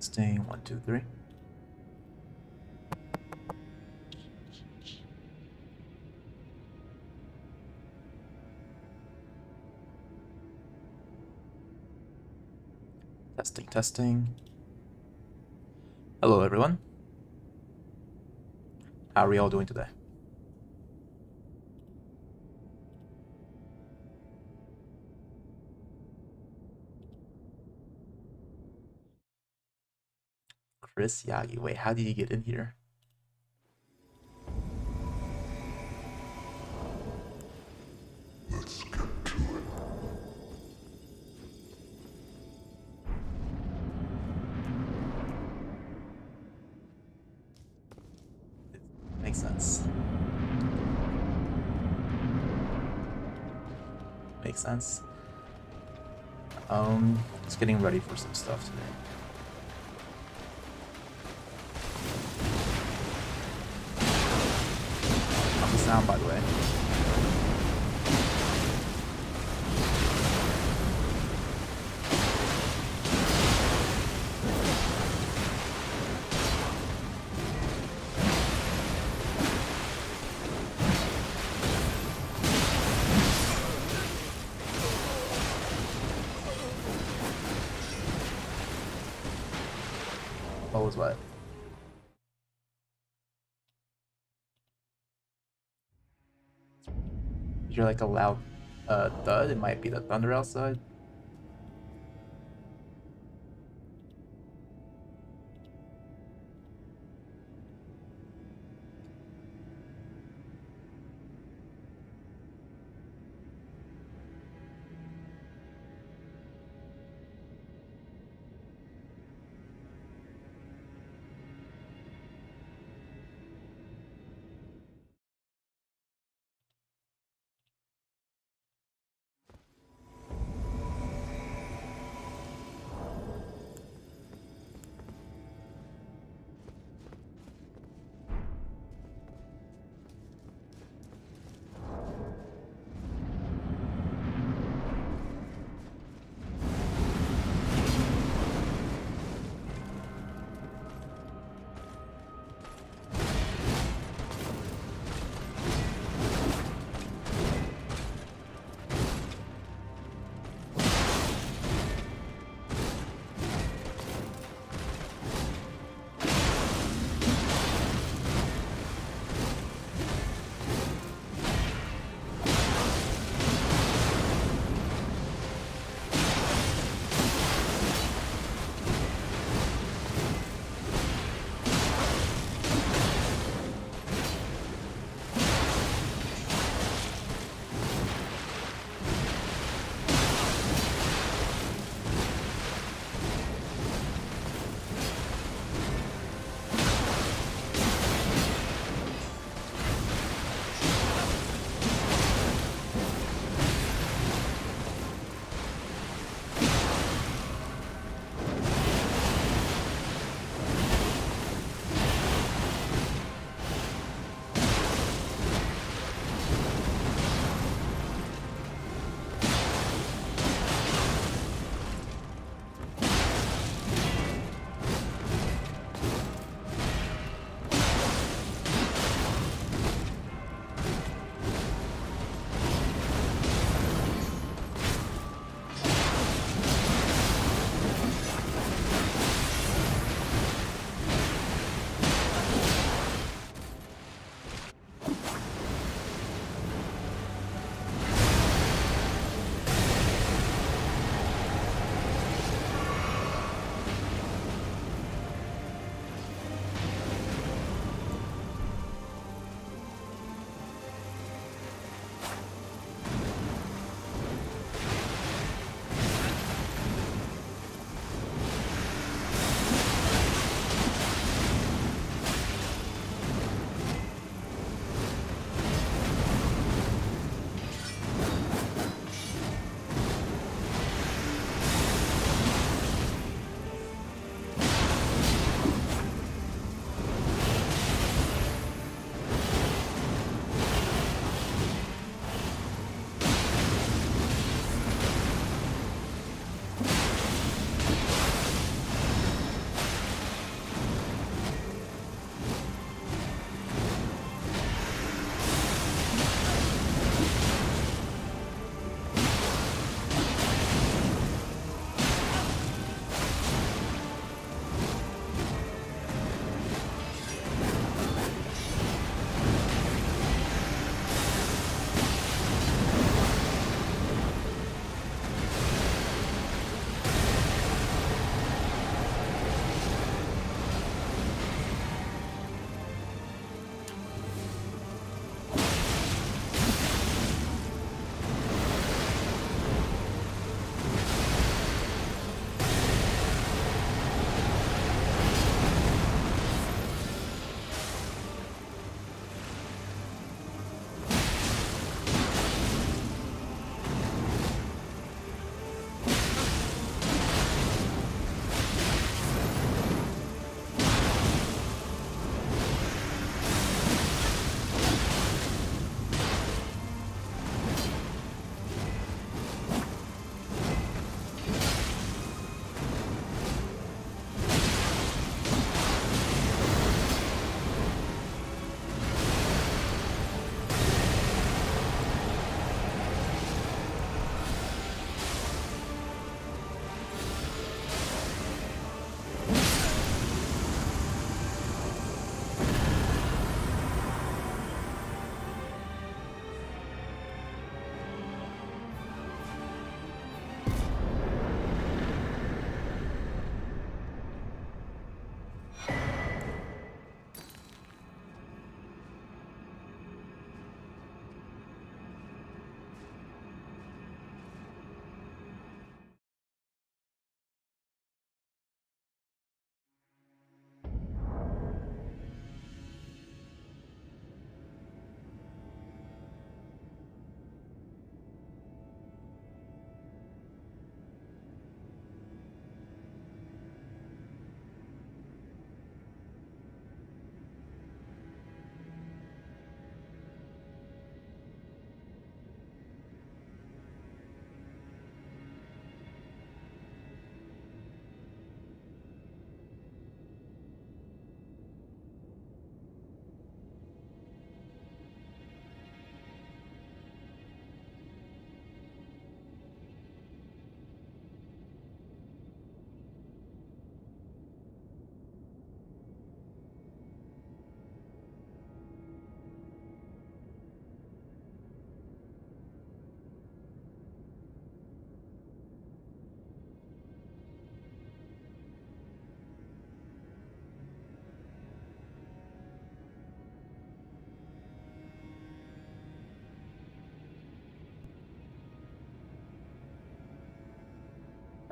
Testing, 1, 2, 3. Testing, testing. Hello, everyone. How are you all doing today? Chris Yagi. Wait, how did you get in here? Let's get to it. Makes sense. Makes sense. Just getting ready for some stuff today. How's the sound, by the way? What was what? You're like a loud thud? It might be the thunder outside.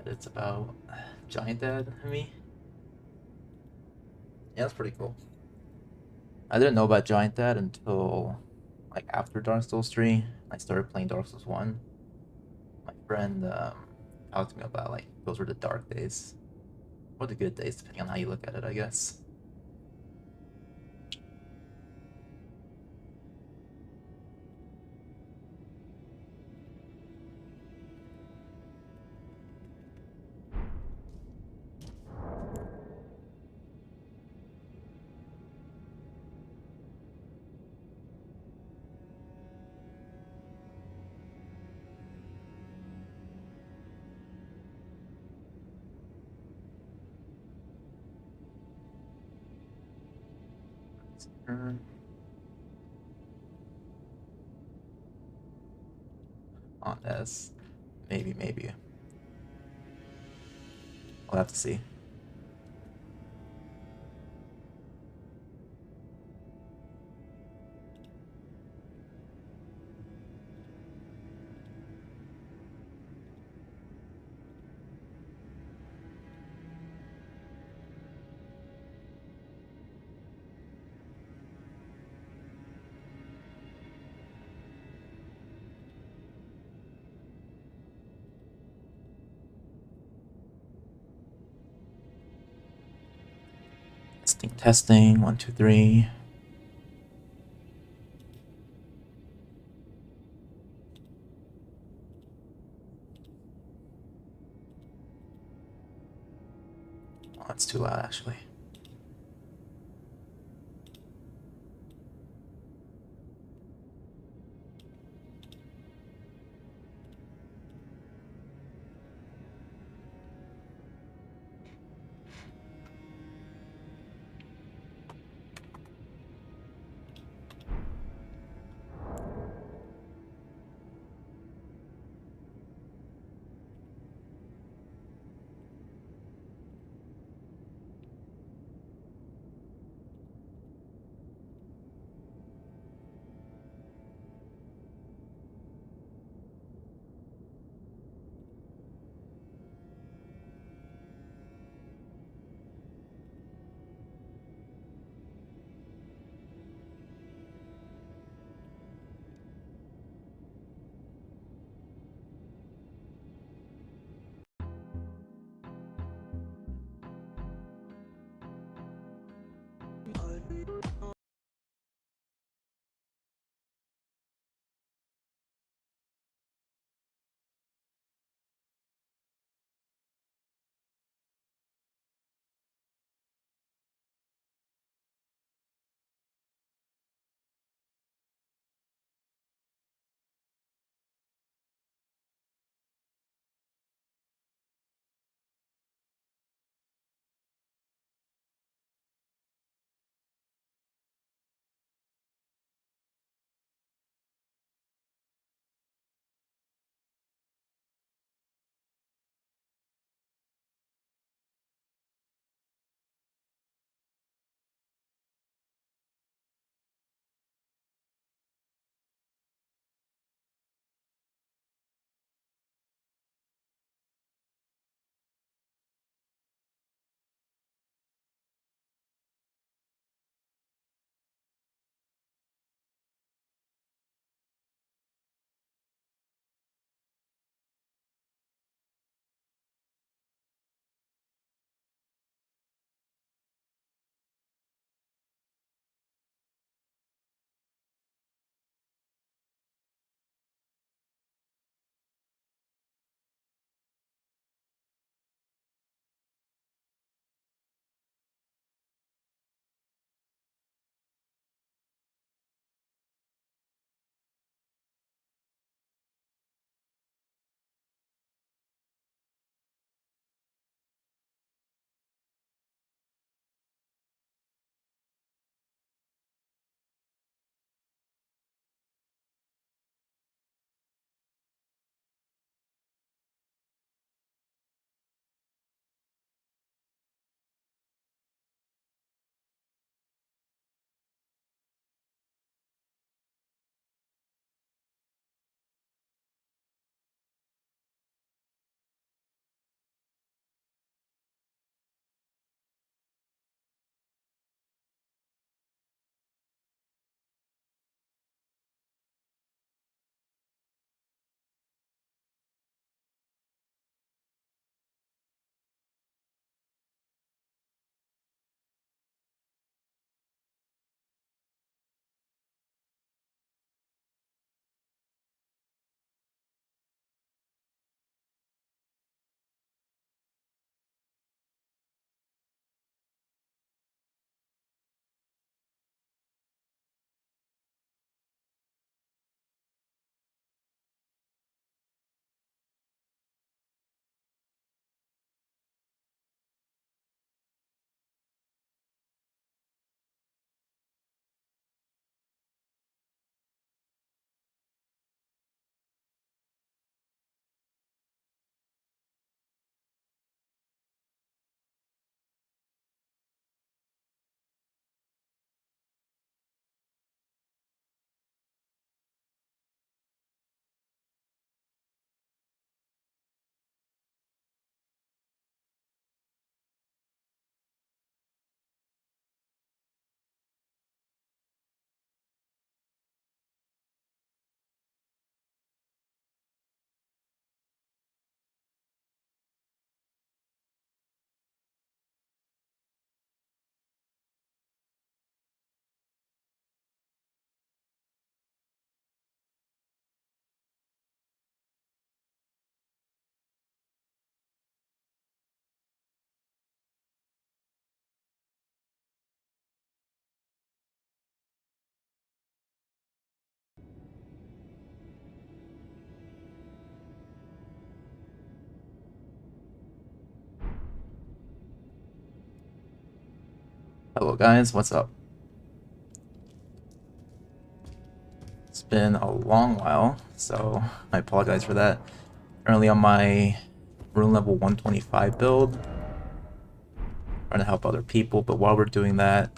And it's about Giant Dad and me. Yeah, that's pretty cool. I didn't know about Giant Dad until like after Dark Souls 3. I started playing Dark Souls 1. My friend talked to me about like those were the dark days. Or the good days, depending on how you look at it, I guess. Mm, on this. Maybe, maybe. We'll have to see. Testing, testing. One, two, three. Oh, that's too loud, actually. Hello guys, what's up? It's been a long while, so I apologize for that. Currently on my rune level 125 build, trying to help other people, but while we're doing that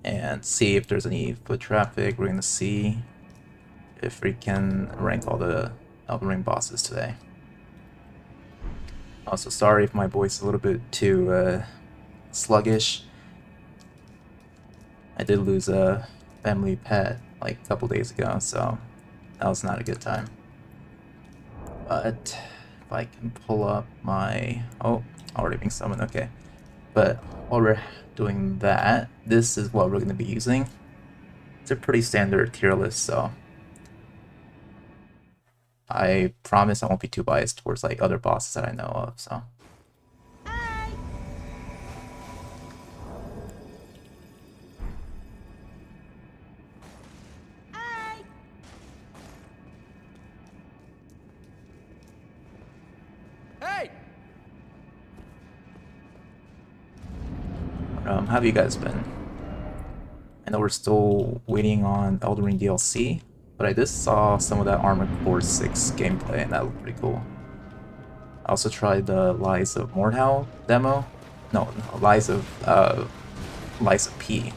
and see if there's any foot traffic, we're gonna see if we can rank all the Elden Ring bosses today. Also, sorry if my voice is a little bit too sluggish. I did lose a family pet like a couple days ago, so that was not a good time. But if I can pull up my... Oh, already being summoned, okay. But while we're doing that, this is what we're going to be using. It's a pretty standard tier list, so I promise I won't be too biased towards like other bosses that I know of, so... How have you guys been? I know we're still waiting on Elden Ring DLC, but I just saw some of that Armored Core 6 gameplay and that looked pretty cool. I also tried the Lies of Mordhau demo. No, Lies of P.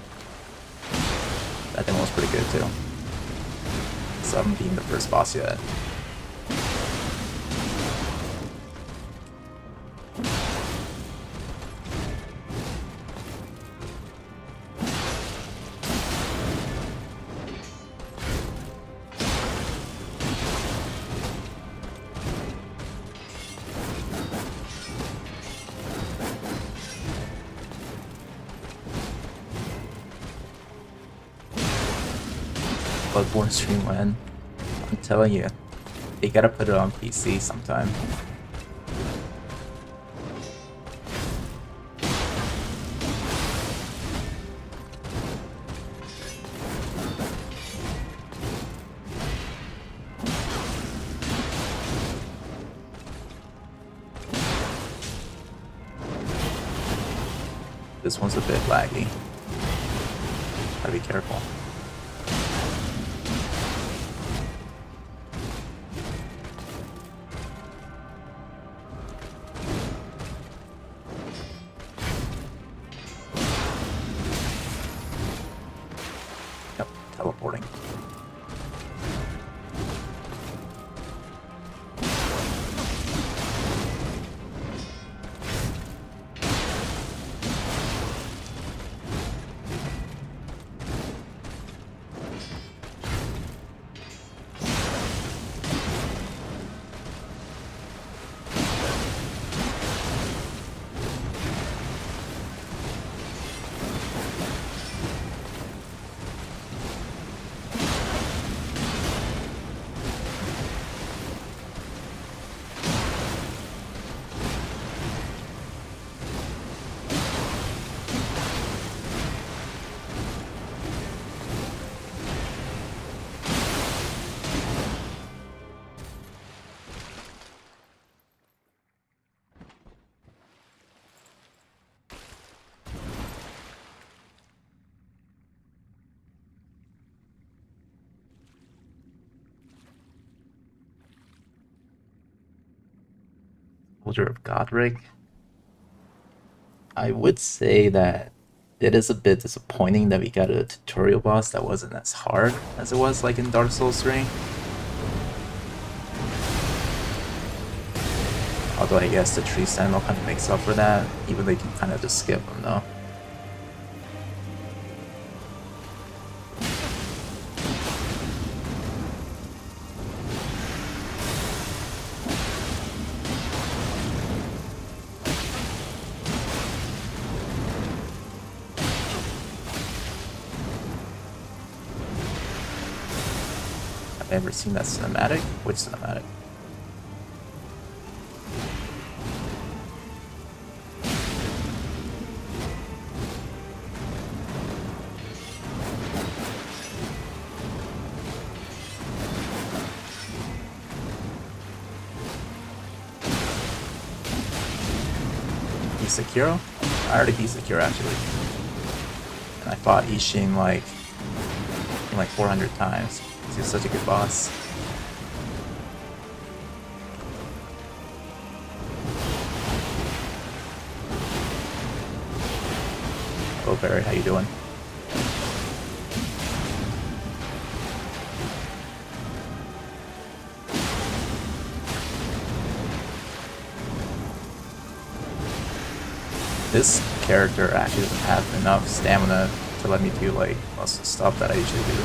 That demo was pretty good too. So I haven't beaten the first boss yet. Bloodborne stream when? I'm telling you, they gotta put it on PC sometime. This one's a bit laggy. Gotta be careful. Yep, teleporting. Soldier of Godric. I would say that it is a bit disappointing that we got a tutorial boss that wasn't as hard as it was like in Dark Souls 3. Although I guess the Tree Sentinel kind of makes up for that, even though you can kind of just skip them though. Have I ever seen that cinematic? Which cinematic? Sekiro? I already beat Sekiro actually. I fought Ishin like 400 times. He's such a good boss. Oh, Barry, how you doing? This character actually doesn't have enough stamina to let me do like most of the stuff that I usually do.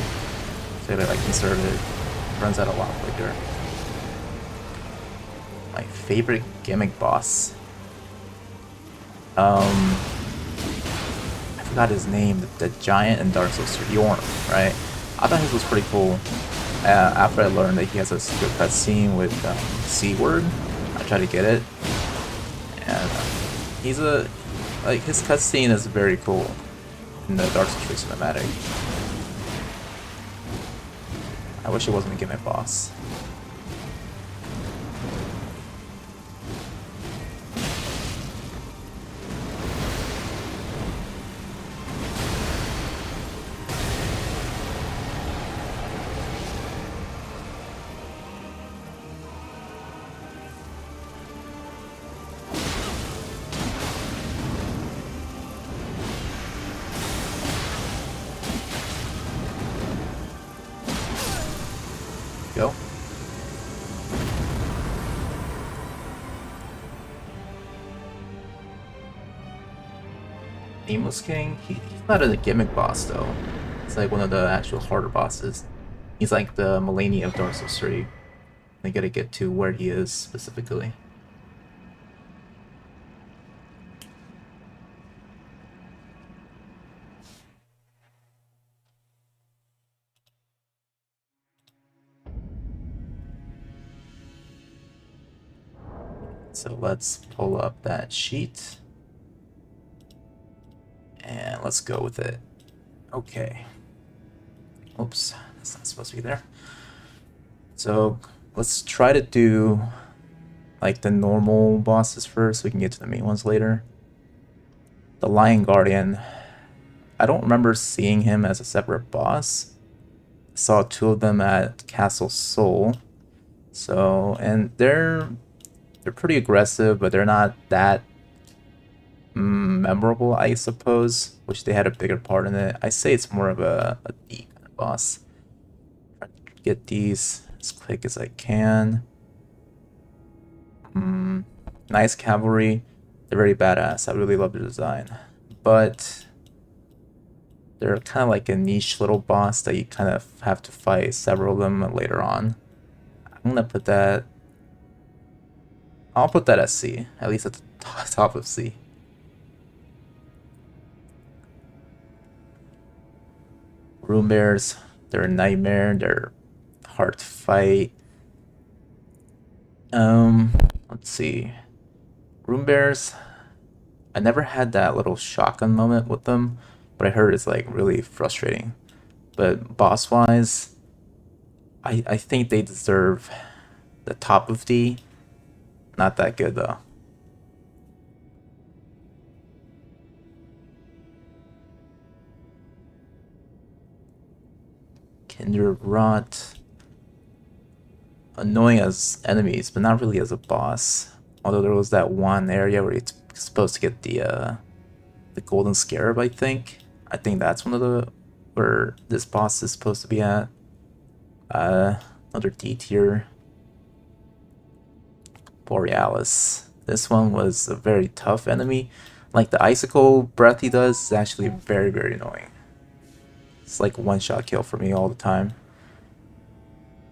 So that I conserve it. Runs out a lot quicker. My favorite gimmick boss. I forgot his name. The giant in Dark Souls 3, Yorn, right? I thought his was pretty cool. After I learned that he has a secret cutscene with C word, I tried to get it, and he's a like his cutscene is very cool in the Dark Souls 3 cinematic. I wish it wasn't a gimmick boss. Go. Nameless King? He's not a gimmick boss though. He's like one of the actual harder bosses. He's like the Melania of Dark Souls 3. I gotta get to where he is specifically. So let's pull up that sheet. And let's go with it. Okay. Oops, that's not supposed to be there. So let's try to do like the normal bosses first so we can get to the main ones later. The Lion Guardian. I don't remember seeing him as a separate boss. I saw two of them at Castle Soul. So, and they're pretty aggressive, but they're not that memorable, I suppose. Wish they had a bigger part in it. I say it's more of a D kind of boss. Try to get these as quick as I can. Nice cavalry. They're very badass. I really love their design. But they're kind of like a niche little boss that you kind of have to fight several of them later on. I'm gonna put that... I'll put that as C. At least at the top of C. Room bears, they're a nightmare, they're hard to fight. Let's see. Room bears, I never had that little shotgun moment with them, but I heard it's like really frustrating. But boss wise, I think they deserve the top of D. Not that good though. Kindred Rot. Annoying as enemies, but not really as a boss. Although there was that one area where you're supposed to get the golden scarab, I think. I think that's one of the where this boss is supposed to be at. Another D tier. Borealis. This one was a very tough enemy. Like the icicle breath he does is actually very, very annoying. It's like one shot kill for me all the time.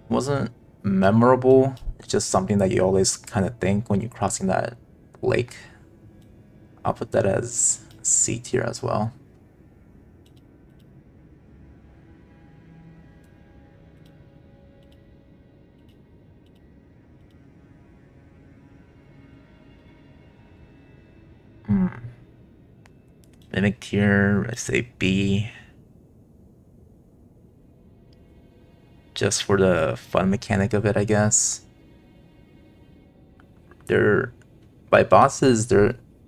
Wasn't memorable. It's just something that you always kind of think when you're crossing that lake. I'll put that as C tier as well. Mimic tier, I say B. Just for the fun mechanic of it, I guess. They're by bosses.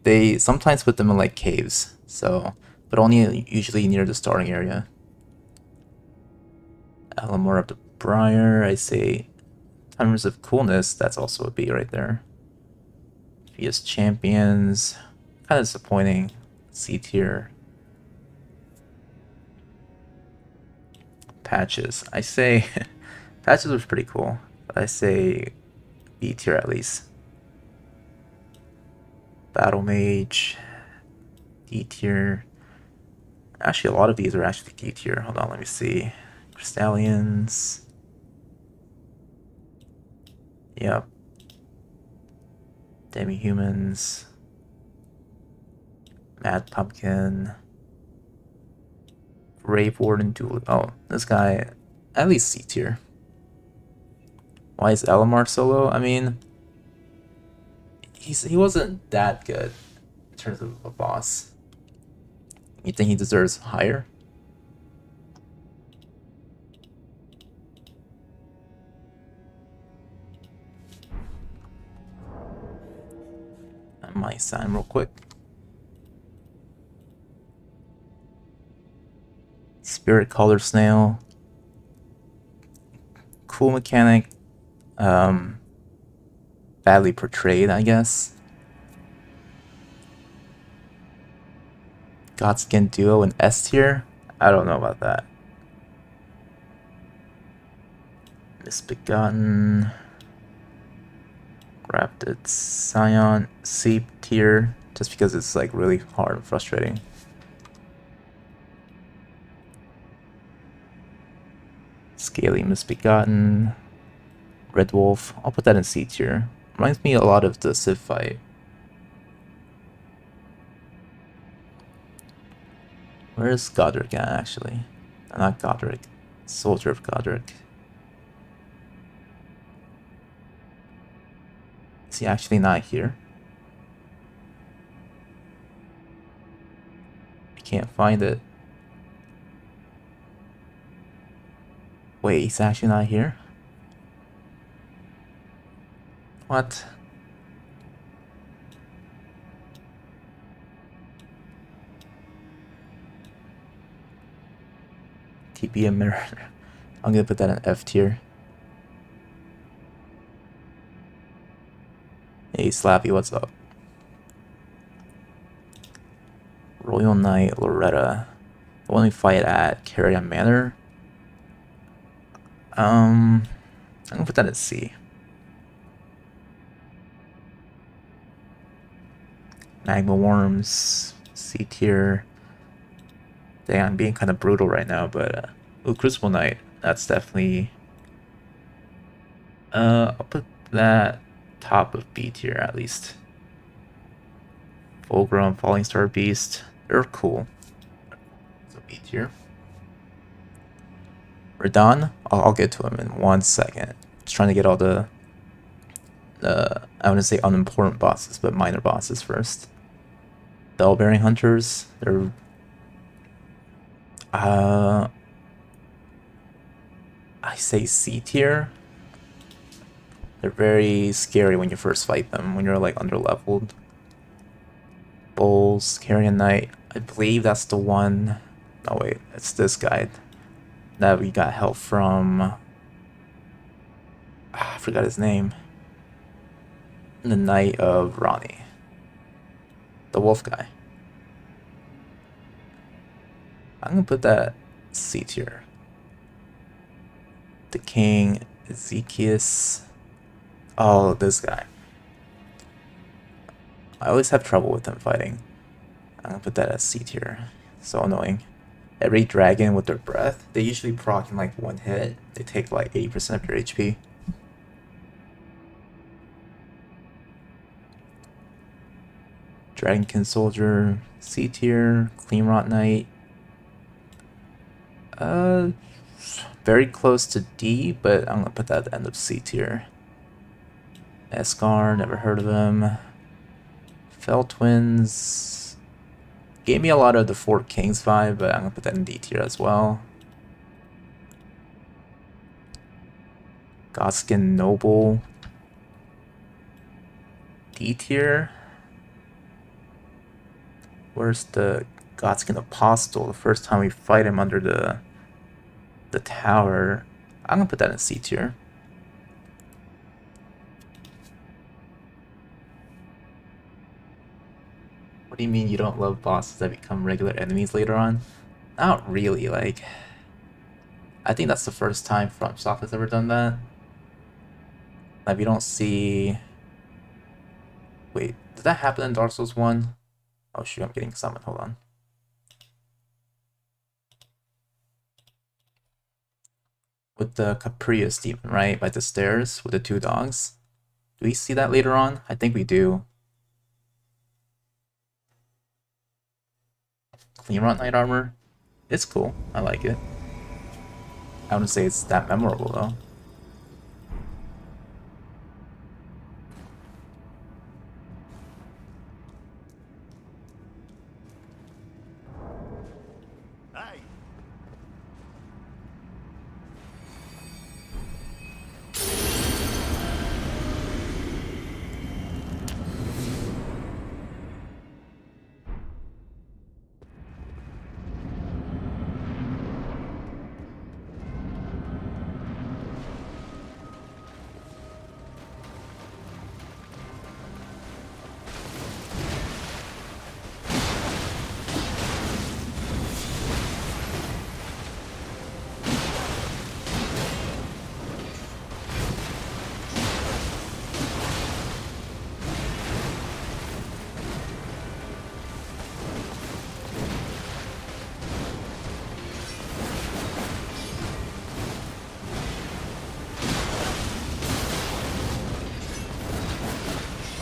They sometimes put them in like caves, so but only usually near the starting area. Alamore of the Briar, I say. In terms of coolness, that's also a B right there. VS Champions, kind of disappointing. C tier. Patches, I say Patches was pretty cool. But I say B tier at least. Battle Mage, D tier. Actually, a lot of these are actually D tier. Hold on, let me see. Crystallians. Yep. Demi-humans. Mad Pumpkin. Grave Warden Duel. Oh, this guy, at least C tier. Why is Elamar so low? I mean, he wasn't that good in terms of a boss. You think he deserves higher? I might sign real quick. Spirit Color Snail. Cool mechanic. Badly portrayed, I guess. Godskin Duo in S tier? I don't know about that. Misbegotten. Grafted Scion. C tier. Just because it's like really hard and frustrating. Scaly Misbegotten. Red Wolf. I'll put that in C tier. Reminds me a lot of the Civ fight. Where's Godric at, actually? Not Godric. Soldier of Godric. Is he actually not here? I can't find it. Wait, he's actually not here? What? TPM mirror. I'm gonna put that in F tier. Hey Slappy, what's up? Royal Knight Loretta. The one we fight at Carrion Manor. I'm gonna put that in C. Magma Worms, C tier. Dang, I'm being kind of brutal right now, but Crucible Knight, that's definitely. I'll put that top of B tier at least. Full Grown Falling Star Beast, they're cool. So B tier. Radon, I'll get to him in 1 second. Just trying to get all the I want to say unimportant bosses, but minor bosses first. Bell-bearing hunters, they're I say C tier. They're very scary when you first fight them, when you're like underleveled. Bulls, Carrion Knight, I believe that's the one. Oh wait, it's this guy that we got help from. I forgot his name. The Knight of Ronnie. The wolf guy. I'm gonna put that C tier. The King, Ezekias. Oh, this guy. I always have trouble with him fighting. I'm gonna put that as C tier. So annoying. Every dragon with their breath, they usually proc in like 1 hit. They take like 80% of your HP. Dragonkin Soldier, C tier. Clean Rot Knight. Very close to D, but I'm gonna put that at the end of C tier. Escar, never heard of him. Fell Twins gave me a lot of the Four Kings vibe, but I'm gonna put that in D tier as well. Godskin Noble, D tier. Where's the Godskin Apostle, the first time we fight him under the tower. I'm gonna put that in C tier. What do you mean you don't love bosses that become regular enemies later on? Not really, like... I think that's the first time FromSoft has ever done that. Like, we don't see... Wait, did that happen in Dark Souls 1? Oh shoot, I'm getting summoned, hold on. With the Caprius demon, right? By the stairs with the two dogs. Do we see that later on? I think we do. Clean Rot Knight Armor. It's cool. I like it. I wouldn't say it's that memorable though. Hey.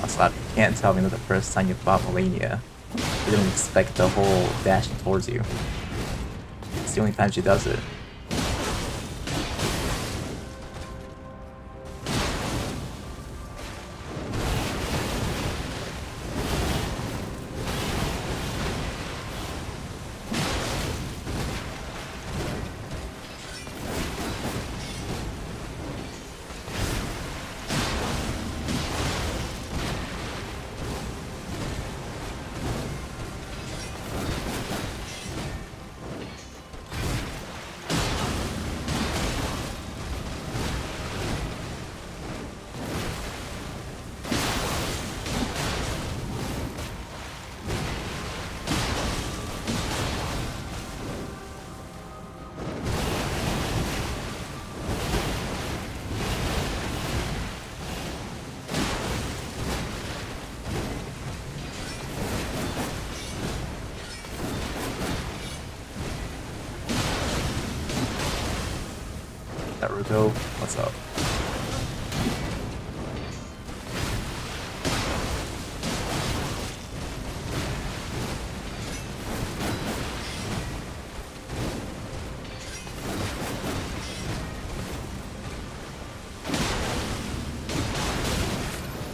Stop. You can't tell me that the first time you fought Melania, you didn't expect the whole dashing towards you. It's the only time she does it. Naruto, what's up?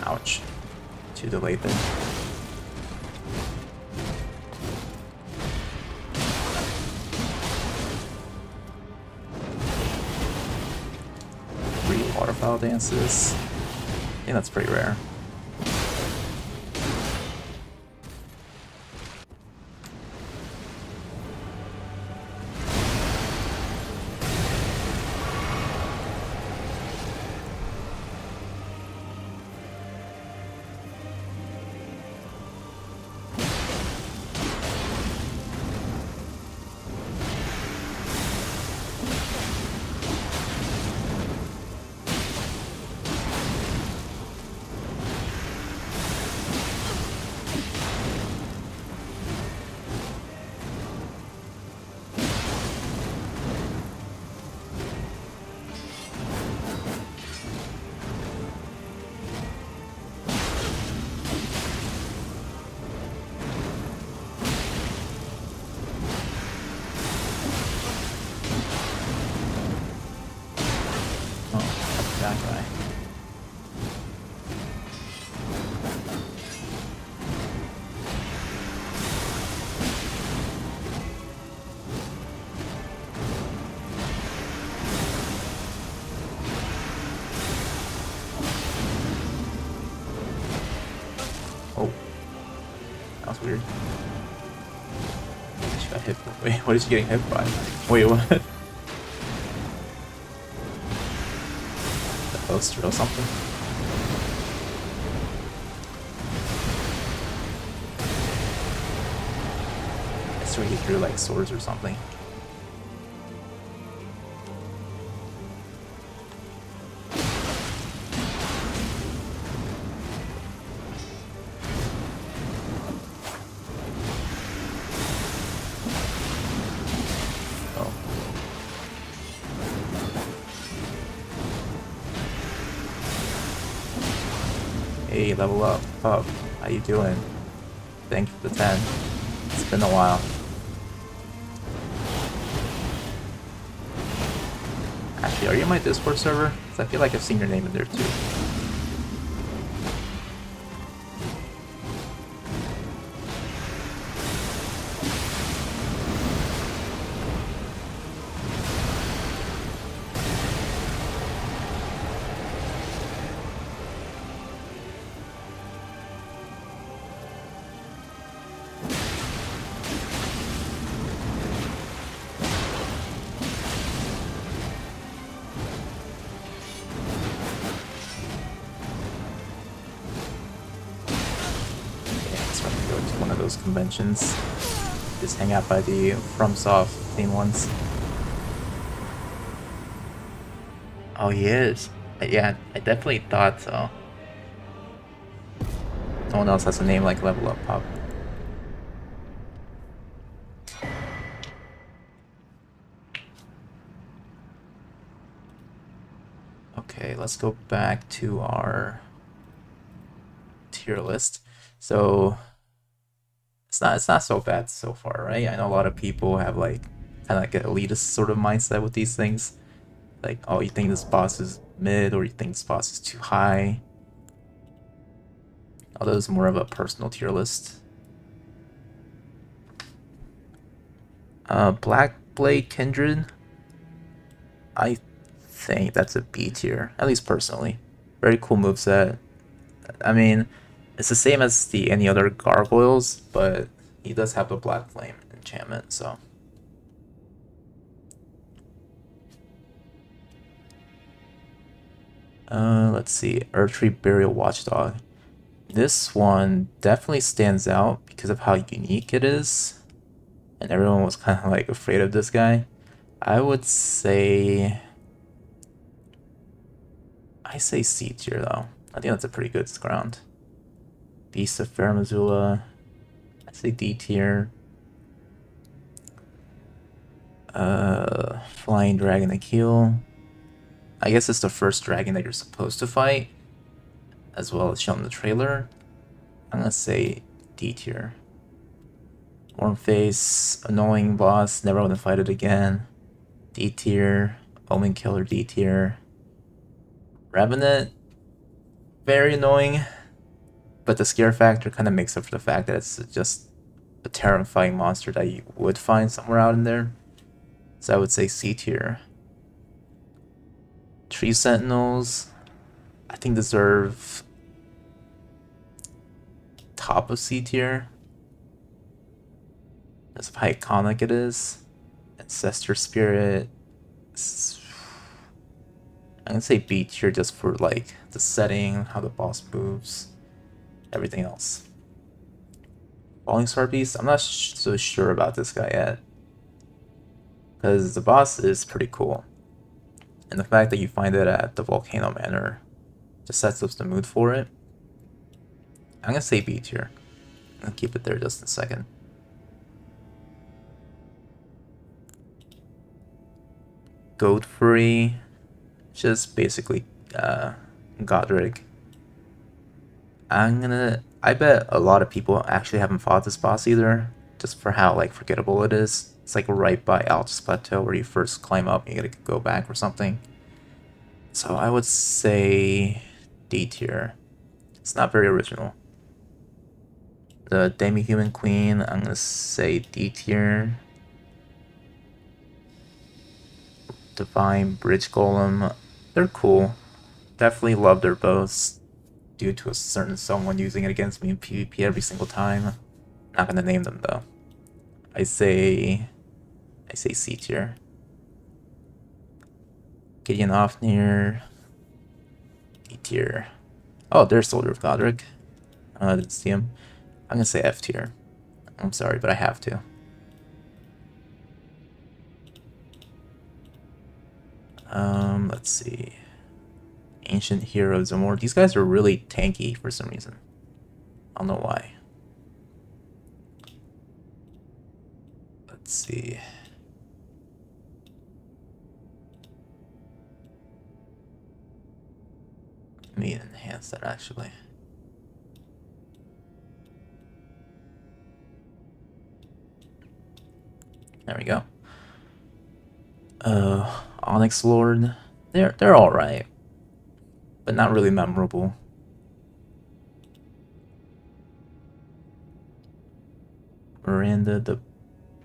Ouch. Too delayed then. Waterfowl dances. I think that's pretty rare. That guy. Oh, that was weird. What is she getting hit by? Wait, what? The poster or something? I swear he threw like swords or something. Hey, level up, pup. How you doing? Thank you for the 10. It's been a while. Actually, are you in my Discord server? Because I feel like I've seen your name in there too. One of those conventions. Just hang out by the FromSoft theme ones. Oh, he is. Yeah, I definitely thought so. No one else has a name like Level Up Pop. Okay, let's go back to our tier list. So it's not so bad so far, right? I know a lot of people have like kind of like an elitist sort of mindset with these things. Like, oh, you think this boss is mid, or you think this boss is too high. Although it's more of a personal tier list. Black Blade Kindred, I think that's a B tier, at least personally. Very cool moveset. I mean, it's the same as the any other gargoyles, but he does have the Black Flame enchantment, so. Let's see, Earthtree Burial Watchdog. This one definitely stands out because of how unique it is, and everyone was kind of like afraid of this guy. I would say, I say C tier though. I think that's a pretty good ground. Beast of Fair Missoula, I say D tier. Flying Dragon Akil. I guess it's the first dragon that you're supposed to fight, as well as shown in the trailer. I'm gonna say D tier. Warmface, annoying boss, never want to fight it again. D tier. Omen Killer, D tier. Revenant, very annoying, but the scare factor kind of makes up for the fact that it's just a terrifying monster that you would find somewhere out in there. So I would say C tier. Tree Sentinels, I think deserve top of C tier. That's how iconic it is. Ancestor Spirit, I'm gonna say B tier just for like the setting, how the boss moves, everything else. Falling Star Beast, I'm not so sure about this guy yet, because the boss is pretty cool, and the fact that you find it at the Volcano Manor just sets up the mood for it. I'm gonna say B tier. I'll keep it there just a second. Godfrey, just basically Godric. I bet a lot of people actually haven't fought this boss either, just for how like forgettable it is. It's like right by Altus Plateau where you first climb up and you gotta go back or something. So I would say D tier. It's not very original. The Demi-Human Queen, I'm gonna say D tier. Divine Bridge Golem, they're cool. Definitely love their bows due to a certain someone using it against me in PvP every single time. Not gonna name them though. I say I say C tier. Gideon Ofnir, D tier. Oh, there's Soldier of Godric. I didn't see him. I'm gonna say F tier. I'm sorry, but I have to. Let's see. Ancient Heroes and more. These guys are really tanky for some reason. I don't know why. Let's see. Let me enhance that actually. There we go. Onyx Lord. They're alright. But not really memorable. Miranda the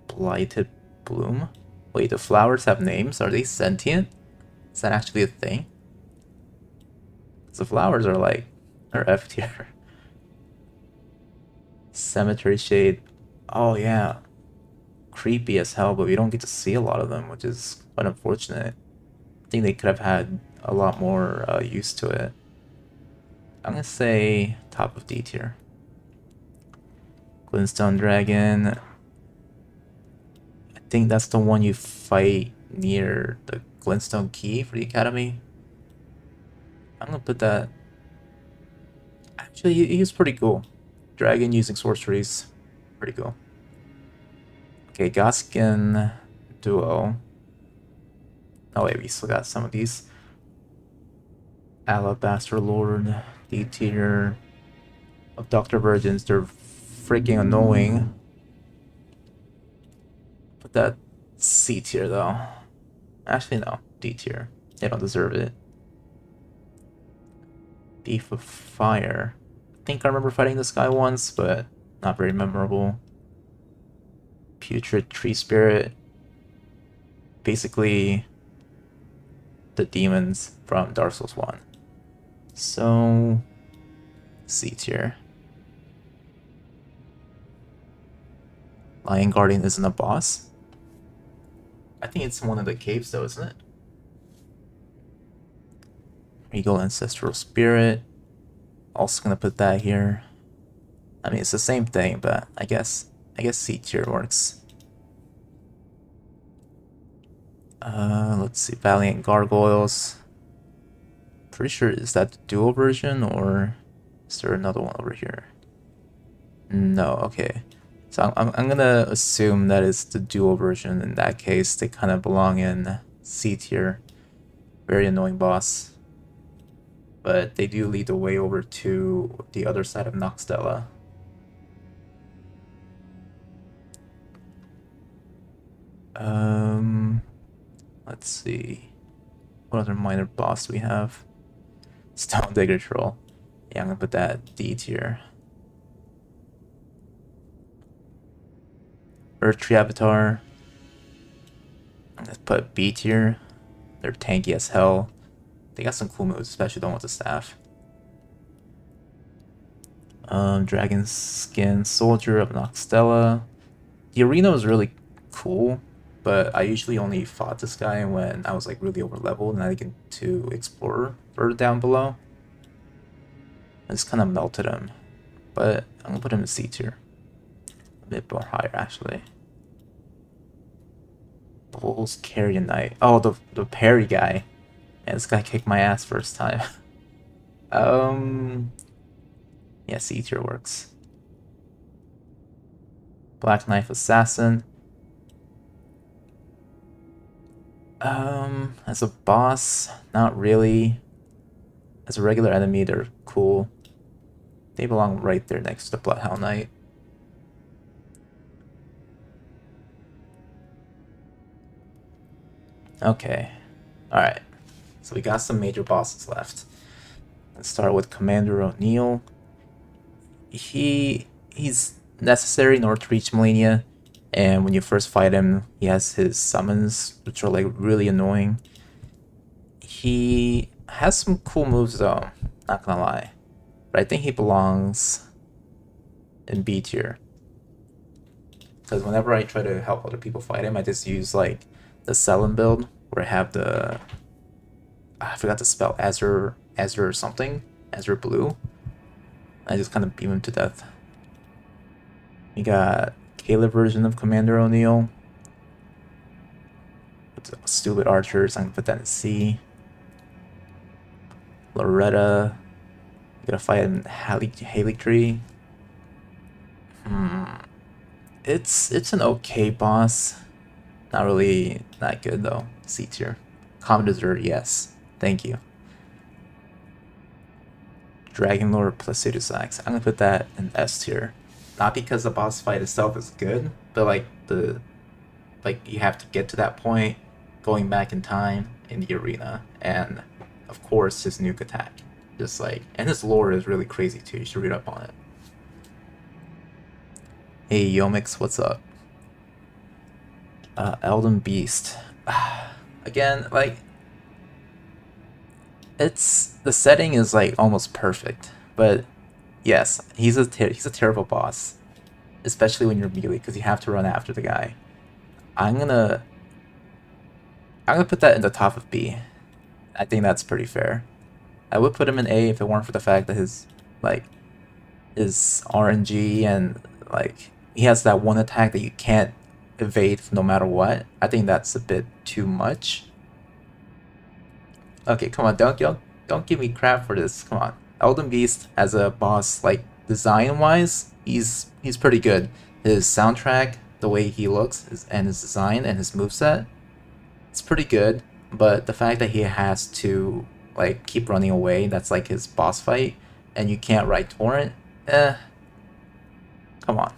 Blighted Bloom. Wait, the flowers have names? Are they sentient? Is that actually a thing? The flowers are like, they're F tier. Cemetery Shade. Oh yeah. Creepy as hell, but we don't get to see a lot of them, which is quite unfortunate. I think they could have had a lot more use to it. I'm gonna say top of D tier. Glintstone Dragon. I think that's the one you fight near the Glintstone Key for the Academy. I'm gonna put that. Actually, he's pretty cool. Dragon using sorceries. Pretty cool. Okay, Goskin Duo. Oh wait, we still got some of these. Alabaster Lord, D tier. Of Dr. Virgins, they're freaking annoying. Put that C tier though. Actually no, D tier. They don't deserve it. Thief of Fire. I think I remember fighting this guy once, but not very memorable. Putrid Tree Spirit. Basically the demons from Dark Souls 1. So C tier. Lion Guardian isn't a boss. I think it's one of the caves though, isn't it? Regal Ancestral Spirit. Also gonna put that here. I mean, it's the same thing, but I guess C tier works. Let's see, Valiant Gargoyles. Pretty sure, is that the dual version, or is there another one over here? No, okay. So I'm gonna assume that it's the dual version. In that case, they kind of belong in C tier. Very annoying boss. But they do lead the way over to the other side of Noxtella. Let's see. What other minor boss do we have? Stone Digger Troll. Yeah, I'm gonna put that D tier. Earth Tree Avatar. Let's put B tier. They're tanky as hell. They got some cool moves, especially the one with the staff. Dragon Skin Soldier of Noxtella. The arena was really cool, but I usually only fought this guy when I was like really over leveled and I get to explore further down below. I just kind of melted him, but I'm gonna put him in C tier. A bit more higher actually. Bulls Carrion Knight. Oh, the parry guy. Man, this guy kicked my ass first time. Yeah, C tier works. Black Knife Assassin. As a boss, not really. As a regular enemy, they're cool. They belong right there next to the Bloodhound Knight. Okay. Alright. So we got some major bosses left. Let's start with Commander O'Neill. He's necessary in order to reach Melania, and when you first fight him, he has his summons, which are like really annoying. He has some cool moves though, not gonna lie. But I think he belongs in B tier. Because whenever I try to help other people fight him, I just use like the Selene build where I have the I forgot to spell Azure or something, Azure Blue. I just kind of beam him to death. We got Kayla version of Commander O'Neill. Stupid archers. I'm gonna put that in C. Loretta. I'm gonna fight in Haley Tree. It's an okay boss. Not really that good though. C tier. Common dessert, yes. Thank you. Dragon Lord Placidusax. I'm gonna put that in S tier. Not because the boss fight itself is good, but like you have to get to that point, going back in time in the arena, and of course his nuke attack. Just like, and his lore is really crazy too. You should read up on it. Hey Yomix, what's up? Elden Beast. Again, like it's the setting is like almost perfect, but yes, he's a terrible boss, especially when you're melee because you have to run after the guy. I'm gonna put that in the top of B. I think that's pretty fair. I would put him in A if it weren't for the fact that like his RNG and like he has that one attack that you can't evade no matter what. I think that's a bit too much. Okay, come on, don't give me crap for this. Come on. Elden Beast as a boss, like design wise, he's pretty good. His soundtrack, the way he looks, and his design and his moveset, it's pretty good. But the fact that he has to like keep running away, that's like his boss fight, and you can't ride torrent, come on.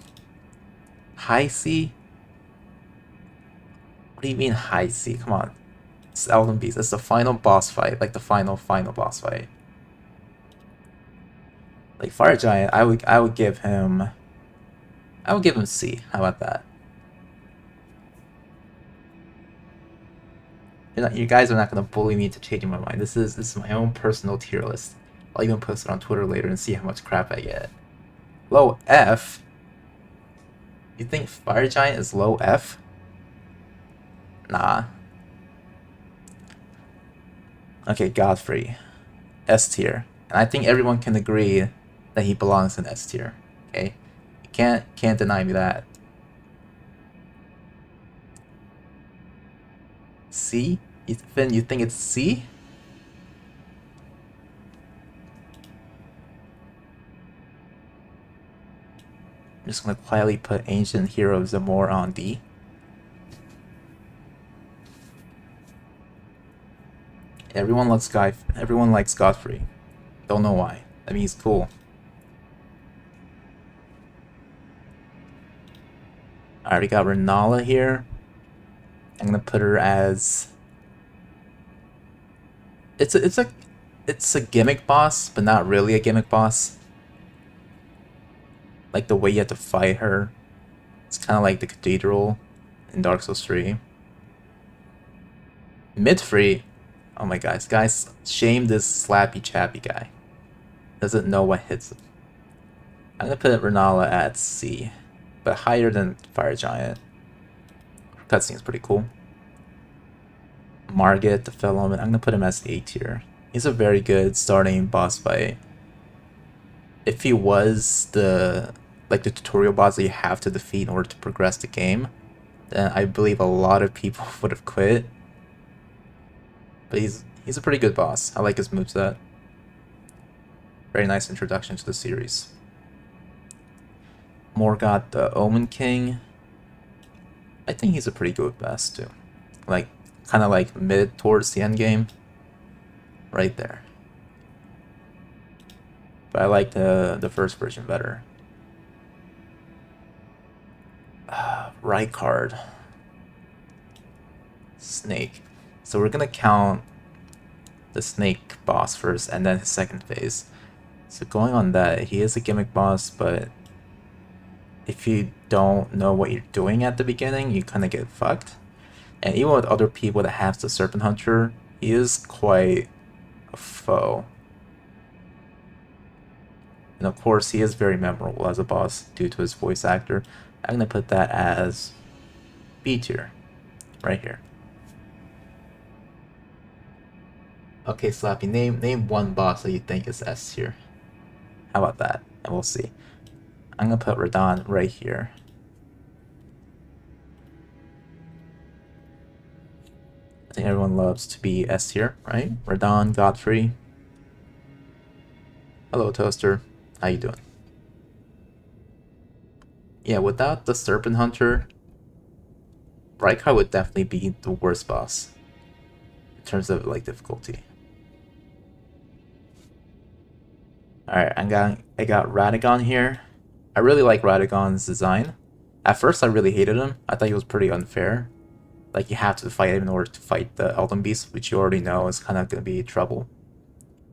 High C? What do you mean high C? Come on. It's Elden Beast. It's the final boss fight, like the final boss fight. Like Fire Giant, I would give him C. How about that? You guys are not gonna bully me into changing my mind. This is my own personal tier list. I'll even post it on Twitter later and see how much crap I get. Low F? You think Fire Giant is low F? Nah. Okay, Godfrey. S tier. And I think everyone can agree that he belongs in S tier. Okay? You can't deny me that. C? Finn, you think it's C? I'm just gonna quietly put Ancient Hero Zamor on D. Everyone likes Godfrey. Don't know why. I mean, he's cool. I already got Renala here. I'm gonna put her as it's a gimmick boss, but not really a gimmick boss. Like the way you have to fight her, it's kind of like the Cathedral in Dark Souls 3. Mid-free, oh my god, guys, shame this slappy chappy guy. Doesn't know what hits him. I'm gonna put Renala at C, but higher than Fire Giant. Cutscene's pretty cool. Margit, the Fellowman, I'm gonna put him as A tier. He's a very good starting boss fight. If he was the tutorial boss that you have to defeat in order to progress the game, then I believe a lot of people would have quit. But he's a pretty good boss. I like his moveset. Very nice introduction to the series. Morgoth, the Omen King. I think he's a pretty good boss too. Like, kind of like mid towards the end game. Right there. But I like the first version better. Rykard. Snake. So we're gonna count the Snake boss first and then his second phase. So going on that, he is a gimmick boss, but if you don't know what you're doing at the beginning, you kind of get fucked. And even with other people that have the Serpent Hunter, he is quite a foe. And of course, he is very memorable as a boss due to his voice actor. I'm gonna put that as B tier, right here. Okay, Slappy, name one boss that you think is S tier. How about that? And we'll see. I'm gonna put Radon right here. I think everyone loves to be S tier, right? Radon, Godfrey. Hello, Toaster. How you doing? Yeah, without the Serpent Hunter, Rykar would definitely be the worst boss in terms of like difficulty. Alright, I got Radagon here. I really like Radagon's design. At first I really hated him. I thought he was pretty unfair. Like you have to fight him in order to fight the Elden Beast, which you already know is kinda gonna be trouble.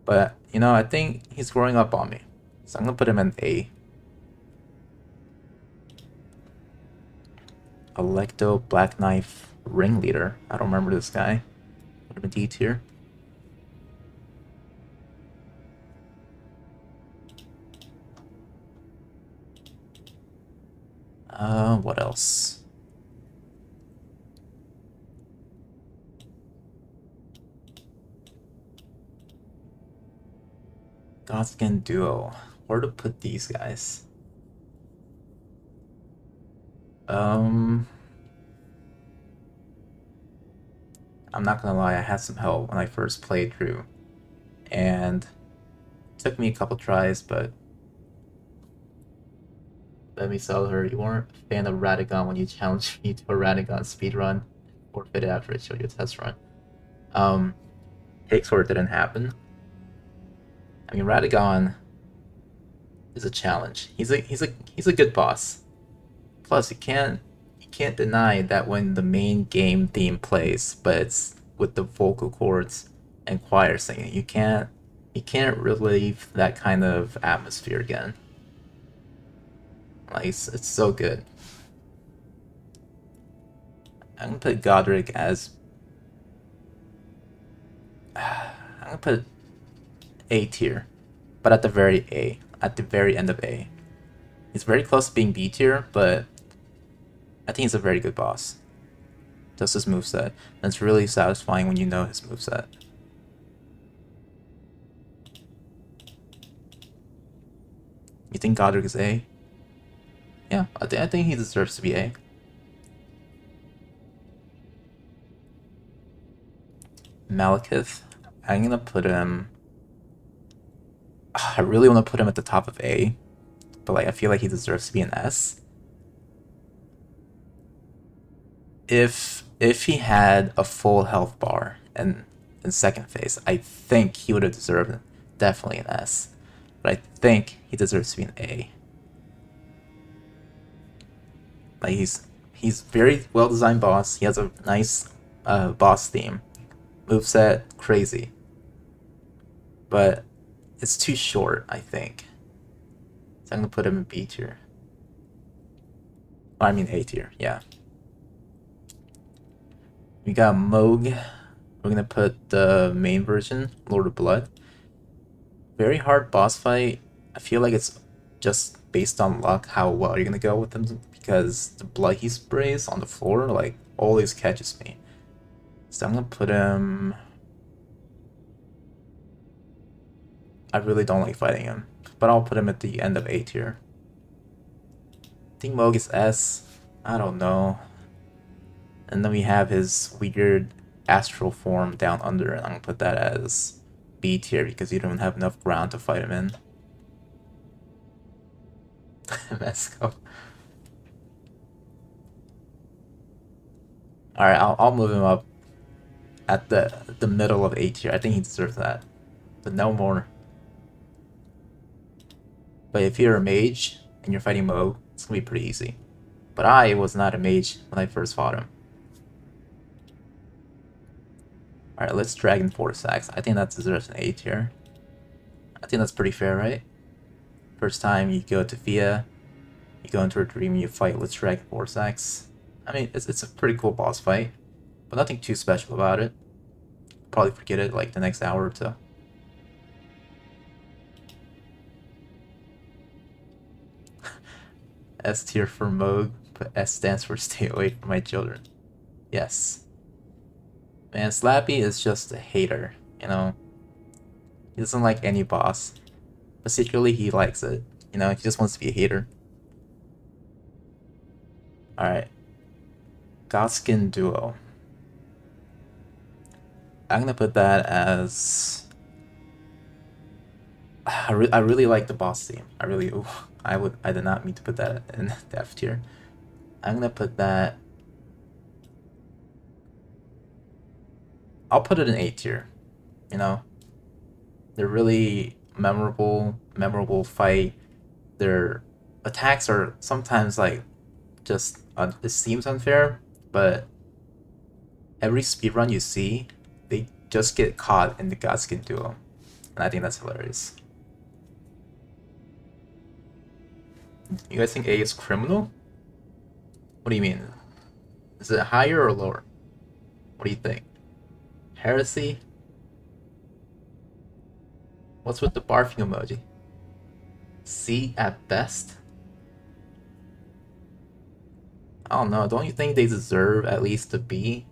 But you know, I think he's growing up on me. So I'm gonna put him in A. Electo Black Knife Ringleader. I don't remember this guy. Put him in D tier. What else? Godskin Duo. Where to put these guys? Um, I'm not gonna lie, I had some help when I first played through, and it took me a couple tries, but let me tell her, you weren't a fan of Radagon when you challenged me to a Radagon speedrun, forfeited after I showed you a test run. Cakesword didn't happen. I mean, Radagon is a challenge. He's a good boss. Plus, you can't deny that when the main game theme plays, but it's with the vocal cords and choir singing, you can't relive that kind of atmosphere again. Like it's so good. I'm gonna put Godric as I'm gonna put A tier, but at the very end of A. He's very close to being B tier, but I think he's a very good boss. Just his moveset. And it's really satisfying when you know his moveset. You think Godric is A? Yeah, I think he deserves to be A. Malekith, I'm gonna put him. I really want to put him at the top of A, but like I feel like he deserves to be an S. If he had a full health bar and in second phase, I think he would have deserved definitely an S. But I think he deserves to be an A. Like he's very well designed boss. He has a nice boss theme, moveset crazy, but it's too short. I think. So I'm gonna put him in B tier. Oh, I mean A tier. Yeah. We got Moog. We're gonna put the main version, Lord of Blood. Very hard boss fight. I feel like it's just based on luck how well you're gonna go with him because the blood he sprays on the floor like always catches me. So I'm gonna put him. I really don't like fighting him, but I'll put him at the end of A tier. I think Moog is S. I don't know. And then we have his weird astral form down under, and I'm gonna put that as B tier because you don't have enough ground to fight him in. Mesco. Alright, I'll move him up at the middle of A tier. I think he deserves that. But no more. But if you're a mage and you're fighting Moog, it's gonna be pretty easy. But I was not a mage when I first fought him. Alright, let's Dragon Force Axe. I think that deserves an A tier. I think that's pretty fair, right? First time you go to Via, you go into a dream, you fight with Dragon Force Axe. I mean, it's a pretty cool boss fight, but nothing too special about it. Probably forget it like the next hour or so. S tier for Moog. But S stands for stay away from my children. Yes. Man, Slappy is just a hater, you know? He doesn't like any boss. But secretly he likes it. You know, he just wants to be a hater. Alright. Godskin Duo. I'm gonna put that as... I really like the boss theme. I really... Ooh, I did not mean to put that in the F tier. I'm gonna put that... I'll put it in A tier. You know? They're really memorable fight. Their attacks are sometimes like just it seems unfair, but every speedrun you see, they just get caught in the Godskin duo, and I think that's hilarious. You guys think A is criminal? What do you mean? Is it higher or lower? What do you think? Heresy? What's with the barfing emoji? C at best? I don't know, don't you think they deserve at least a B?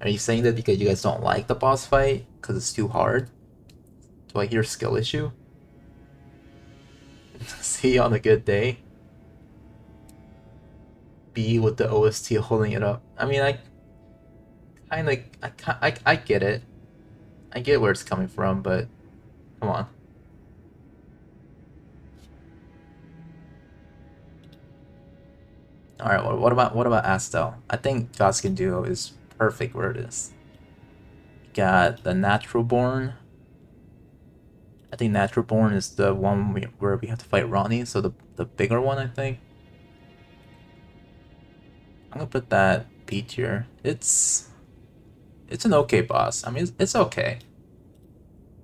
Are you saying that because you guys don't like the boss fight? Because it's too hard? Do I hear skill issue? C on a good day? B with the OST holding it up. I mean, I get it. I get where it's coming from, but come on. All right, what about Astel? I think Godskin Duo is perfect where it is. Got the Natural Born. I think Natural Born is the one where we have to fight Ronnie, so the bigger one, I think. I'm gonna put that B tier. It's an okay boss. I mean, it's okay.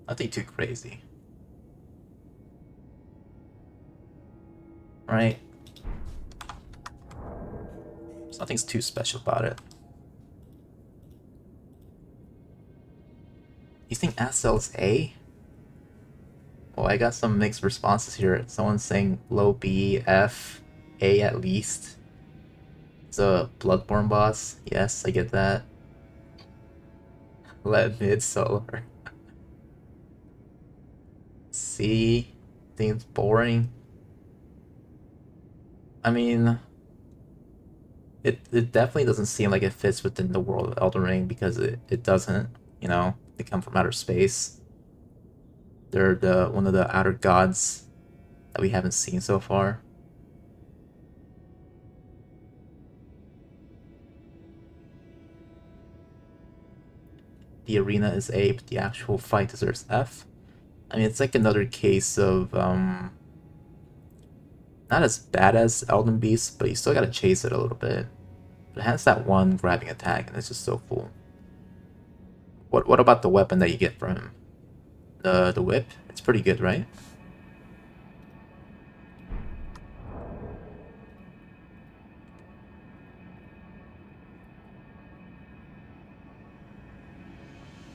Nothing too crazy. Right? Nothing's too special about it. You think Astel's A? Well, I got some mixed responses here. Someone's saying low B, F, A at least. It's a Bloodborne boss. Yes, I get that. Let mid solar. C. Think it's boring. I mean, it definitely doesn't seem like it fits within the world of Elden Ring because it doesn't, you know, they come from outer space. They're one of the outer gods that we haven't seen so far. The arena is A, but the actual fight deserves F. I mean, it's like another case of not as bad as Elden Beast, but you still gotta chase it a little bit. It has that one grabbing attack, and it's just so cool. What about the weapon that you get from him? The whip? It's pretty good, right?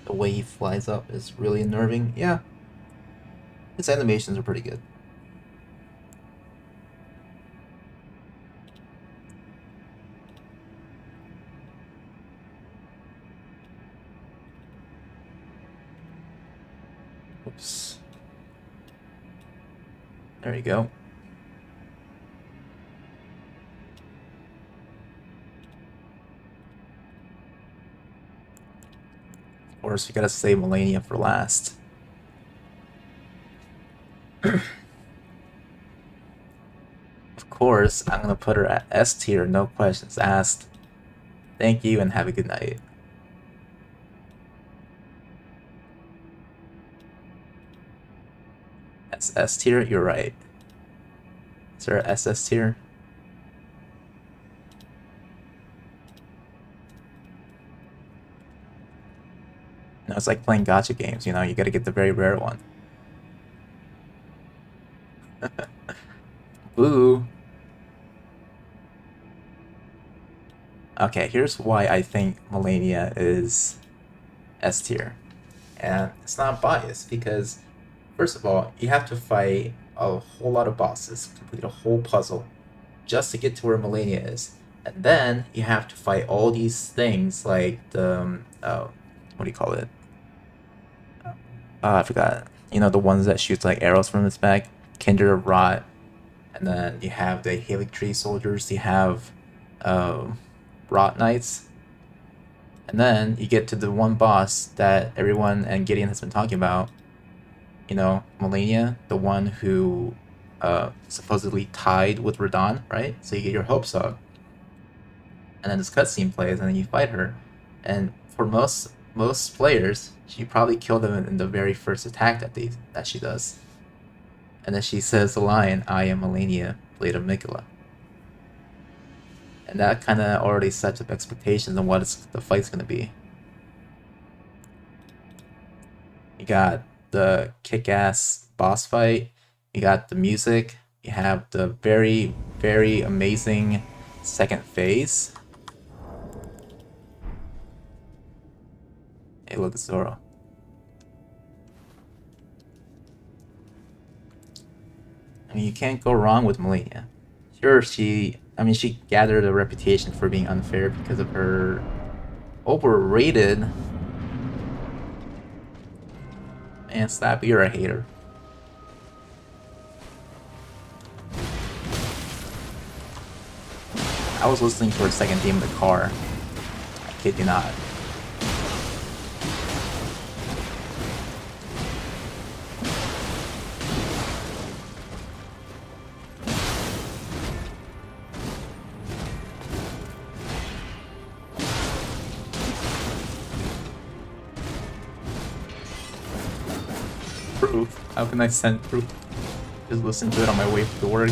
The way he flies up is really unnerving. Yeah. His animations are pretty good. Oops. There you go. Of course, we gotta save Melania for last. Of course, I'm gonna put her at S tier, no questions asked. Thank you and have a good night. S tier, you're right. Is there a SS tier? No, it's like playing gacha games, you know, you gotta get the very rare one. Boo! Okay, here's why I think Melania is S tier. And it's not biased, because, first of all, you have to fight a whole lot of bosses, complete a whole puzzle, just to get to where Melania is. And then you have to fight all these things like the what do you call it? I forgot. You know, the ones that shoots like arrows from its back, Kindred of Rot, and then you have the Helix Tree soldiers. You have Rot Knights, and then you get to the one boss that everyone and Gideon has been talking about. You know, Melania, the one who supposedly tied with Radon, right? So you get your hopes up, and then this cutscene plays, and then you fight her. And for most players, she probably killed them in the very first attack that she does. And then she says the line, "I am Melania, Blade of Mikola." And that kind of already sets up expectations on what the fight's going to be. You got the kick-ass boss fight, you got the music, you have the very, very amazing second phase. Hey, look, it's Zoro. I mean, you can't go wrong with Melania. Sure, she gathered a reputation for being unfair because of her overrated. Man, Slap, you're a hater. I was listening to her second theme in the car. I kid you not. Proof? How can I send proof? Just listen to it on my way to work.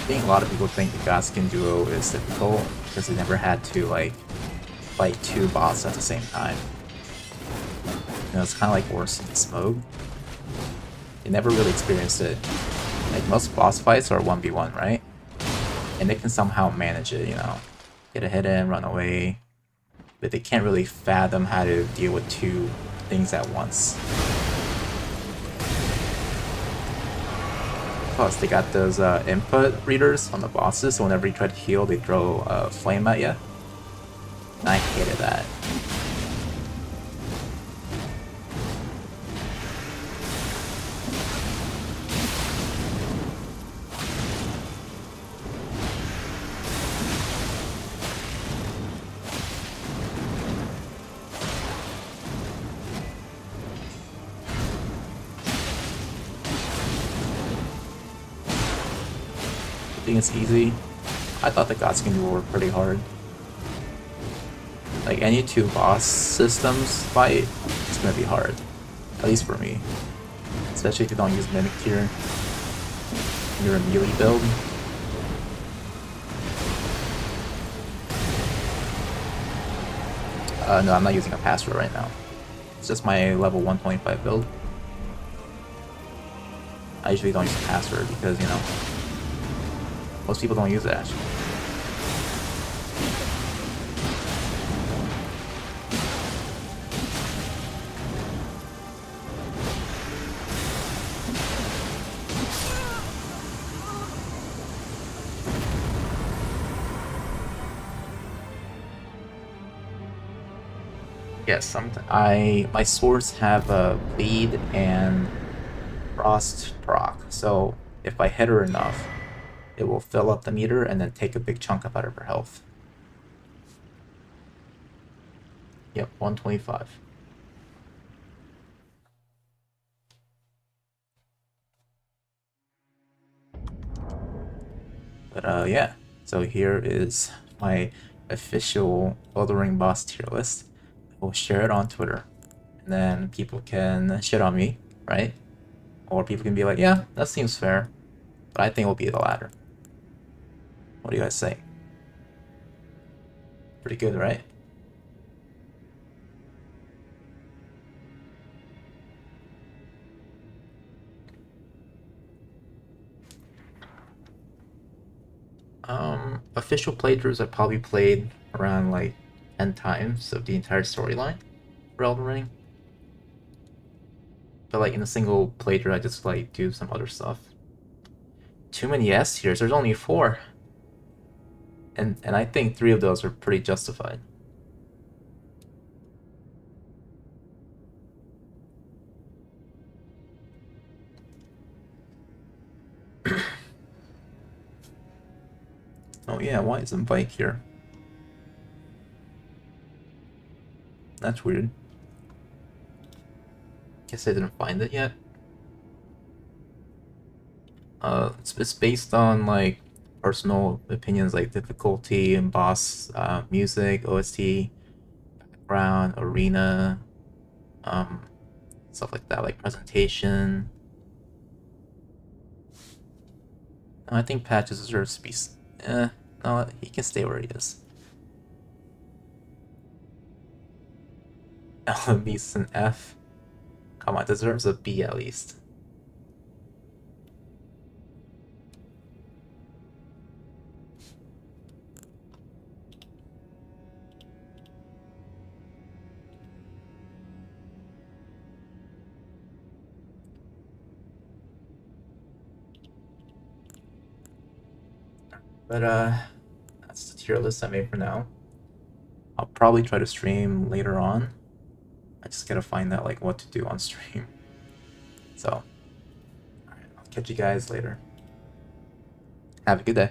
I think a lot of people think the Godskin duo is difficult because they never had to like fight two bosses at the same time. You know, it's kind of like worse than Smoke. They never really experienced it. Like most boss fights are 1v1, right? And they can somehow manage it, you know, get a hit in, run away, but they can't really fathom how to deal with two things at once. Plus, they got those input readers on the bosses, so whenever you try to heal, they throw a flame at you. And I hated that. I think it's easy. I thought the Godskin duel were pretty hard. Like any two boss systems fight, it's gonna be hard. At least for me. Especially if you don't use Mimic Tier. You're a melee build. No, I'm not using a password right now. It's just my level 125 build. I usually don't use a password because, you know, most people don't use it actually. Yes, my swords have a bleed and frost proc, so if I hit her enough, it will fill up the meter and then take a big chunk up out of her health. Yep, 125. But yeah, so here is my official Elden Ring boss tier list. I will share it on Twitter, and then people can shit on me, right? Or people can be like, yeah, that seems fair, but I think it will be the latter. What do you guys say? Pretty good, right? Official playthroughs I probably played around like 10 times of the entire storyline for Elden Ring. But like in a single playthrough, I just like do some other stuff. Too many S tiers. There's only four, and I think three of those are pretty justified. Oh yeah, why isn't Bike here? That's weird. Guess I didn't find it yet. It's based on like personal opinions like difficulty and boss, music, OST, background, arena, um, stuff like that, like presentation. No, I think Patches deserves to be. No, he can stay where he is. LMB's an F. Come on, deserves a B at least. But that's the tier list I made for now. I'll probably try to stream later on. I just gotta find out like what to do on stream. So, alright, I'll catch you guys later. Have a good day.